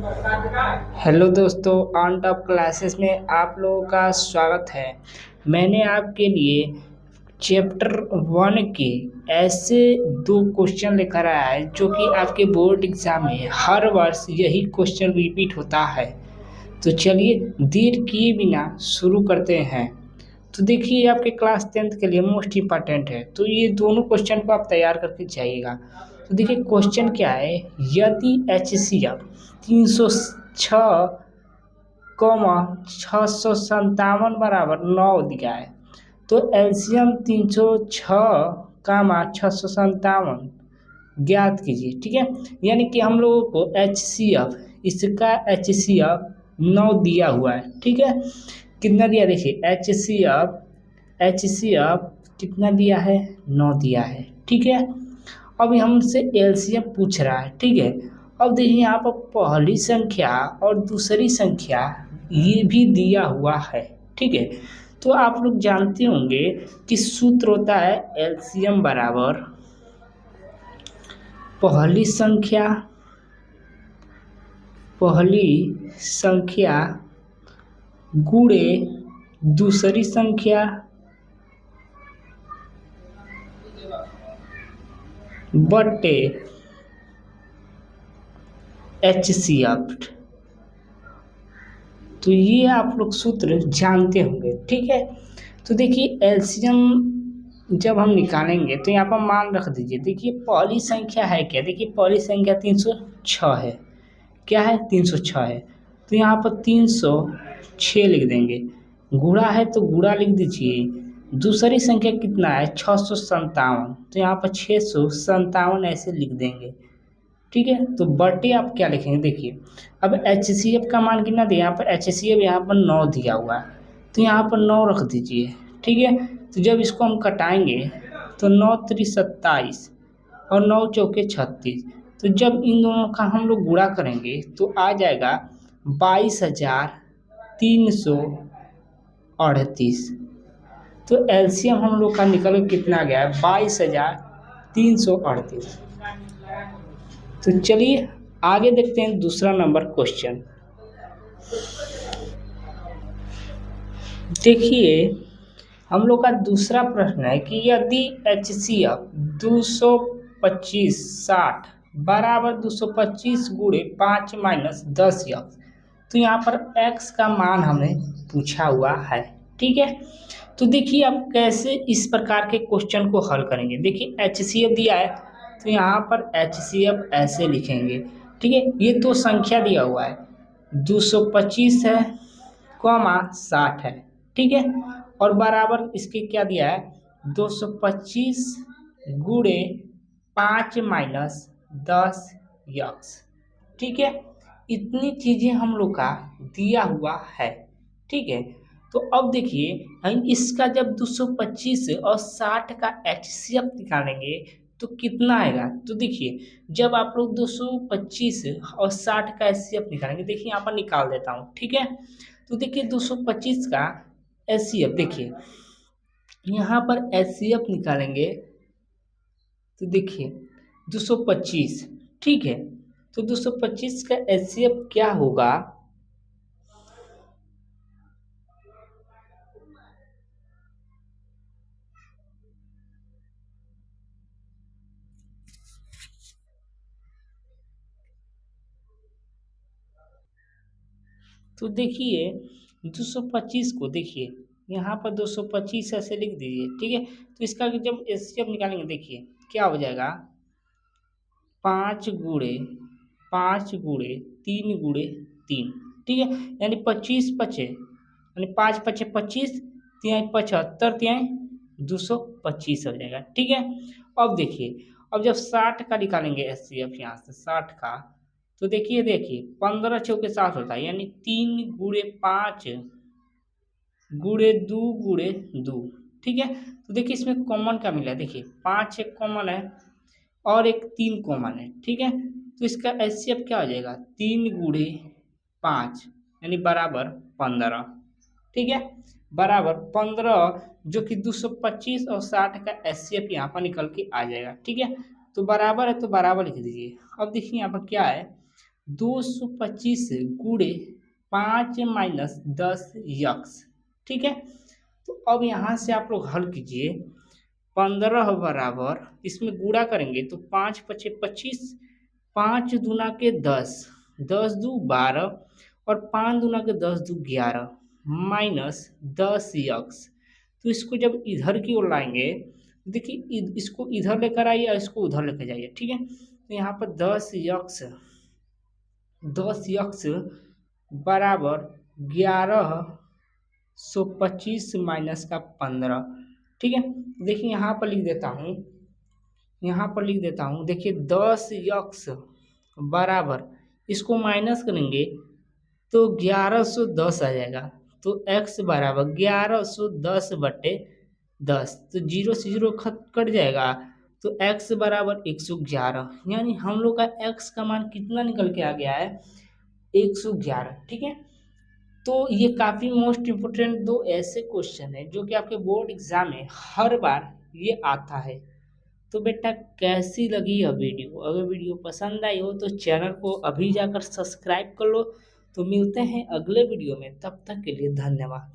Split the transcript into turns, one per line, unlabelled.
Hello दोस्तों, on top classes में आप लोगों का स्वागत है। मैंने आपके लिए चैप्टर 1 के ऐसे दो क्वेश्चन लेकर आया है जो कि आपके बोर्ड एग्जाम में हर वर्ष यही क्वेश्चन रिपीट होता है। तो चलिए देर किए बिना शुरू करते हैं। तो देखिए, आपके क्लास 10th के लिए मोस्ट इम्पॉर्टेंट है, तो ये दोनों क्वेश्चन को आप तैयार करके जाइएगा। तो देखिए क्वेश्चन क्या है, यदि HCF 306 कॉमा 657 बराबर 9 दिया है, तो एलसीएम 306 कामा 657 ज्ञात कीजिए। ठीक है, यानी कि हम लोगों को HCF, इसका HCF 9 दिया हुआ है। ठीक है, कितना दिया देखिए, एच सी एफ कितना दिया है, 9 दिया है। ठीक है, अभी हमसे एलसीएम पूछ रहा है। ठीक है, अब देखिए यहाँ पर पहली संख्या और दूसरी संख्या ये भी दिया हुआ है। ठीक है, तो आप लोग जानते होंगे कि सूत्र होता है एलसीएम बराबर पहली संख्या गुणे दूसरी संख्या बटे HCF। तो ये आप लोग सूत्र जानते होंगे। ठीक है, तो देखिए एलसीएम जब हम निकालेंगे तो यहाँ पर मान रख दीजिए। देखिए पहली संख्या है क्या, देखिए पहली संख्या 306 है। क्या है, 306 है, तो यहाँ पर 306 लिख देंगे। गुणा है तो गुणा लिख दीजिए। दूसरी संख्या कितना है, 657, तो यहाँ पर 657 ऐसे लिख देंगे। ठीक है, तो बटे आप क्या लिखेंगे, देखिए अब HCF का मान कितना दिया, यहाँ पर HCF यहाँ पर 9 दिया हुआ है, तो यहाँ पर 9 रख दीजिए। ठीक है, तो जब इसको हम कटाएंगे तो 9 3 27 और 9 चौके 36, तो जब इन दोनों का हम लोग गुणा करेंगे तो आ जाएगा 22,338। तो एलसीएम हम लोग का निकल के कितना गया है, 22,338। तो चलिए आगे देखते हैं दूसरा नंबर क्वेश्चन। देखिए हम लोग का दूसरा प्रश्न है कि यदि HCF 225 60 बराबर 225 गुणे 5 माइनस 10 तो यहाँ पर x का मान हमें पूछा हुआ है। ठीक है, तो देखिए आप कैसे इस प्रकार के क्वेश्चन को हल करेंगे। देखिए HCF दिया है तो यहाँ पर HCF ऐसे लिखेंगे। ठीक है, ये दो संख्या दिया हुआ है, 225 है कॉमा 60 है। ठीक है, और बराबर इसके क्या दिया है, 225 गुणे 5 माइनस 10 ठीक है, इतनी चीजें हम लोग का दिया हुआ है। ठीक है, तो अब देखिए हम इसका जब 225 और 60 का HCF निकालेंगे तो कितना आएगा। तो देखिए जब आप लोग 225 और 60 का HCF निकालेंगे, देखिए यहाँ पर निकाल देता हूँ। ठीक है, तो देखिए 225 का HCF, देखिए यहाँ पर HCF निकालेंगे तो देखिए 225। ठीक है, तो 225 का HCF क्या होगा, तो देखिए 225 को देखिए यहाँ पर 225 ऐसे लिख दीजिए। ठीक है, तो इसका जब HCF निकालेंगे देखिए क्या हो जाएगा, 5 गुणे 3 गुणे 3। ठीक है, यानी 25 पचे यानी 5 पचे 25, तिहाई 75, तिहाई 225 हो जाएगा। ठीक है, अब देखिए अब जब 60 का निकालेंगे HCF यहाँ से 60 का, तो देखिए 15 चौके 60 होता है, यानी 3 गुणे 5 गुणे 2 गुणे 2। ठीक है, तो देखिए इसमें कॉमन क्या मिला है, देखिए 5 एक कॉमन है और एक 3 कॉमन है। ठीक है, तो इसका HCF क्या हो जाएगा, 3 गुणे 5 यानी बराबर 15। ठीक है, बराबर 15, जो कि 225 और 60 का HCF यहाँ पर निकल के आ जाएगा। ठीक है, तो बराबर है तो बराबर लिख दीजिए। अब देखिए यहाँ पर क्या है, 225 गुणे 5 माइनस 10 यक्स। ठीक है, तो अब यहाँ से आप लोग हल कीजिए। 15 बराबर, इसमें गुणा करेंगे तो 5 पचे 25, 5 दूना के 10, 10 दू 12 और 5 दूना के 10 दू 11 माइनस 10 यक्स। तो इसको जब इधर की ओर लाएंगे, देखिए इसको इधर लेकर आइए और इसको उधर लेकर जाइए। ठीक है, तो यहाँ पर 10 यक्स बराबर 1125 माइनस का 15। ठीक है, देखिए यहाँ पर लिख देता हूँ, देखिए 10 यक्स बराबर, इसको माइनस करेंगे तो 1110 आ जाएगा। तो x बराबर 1110 बटे 10, तो 0 से 0 कट जाएगा, तो x बराबर 111। यानी हम लोग का x का मान कितना निकल के आ गया है, 111। ठीक है, तो ये काफ़ी मोस्ट इम्पोर्टेंट दो ऐसे क्वेश्चन है जो कि आपके बोर्ड एग्जाम में हर बार ये आता है। तो बेटा कैसी लगी यह वीडियो? अगर वीडियो पसंद आई हो तो चैनल को अभी जाकर सब्सक्राइब कर लो। तो मिलते हैं अगले वीडियो में, तब तक के लिए धन्यवाद।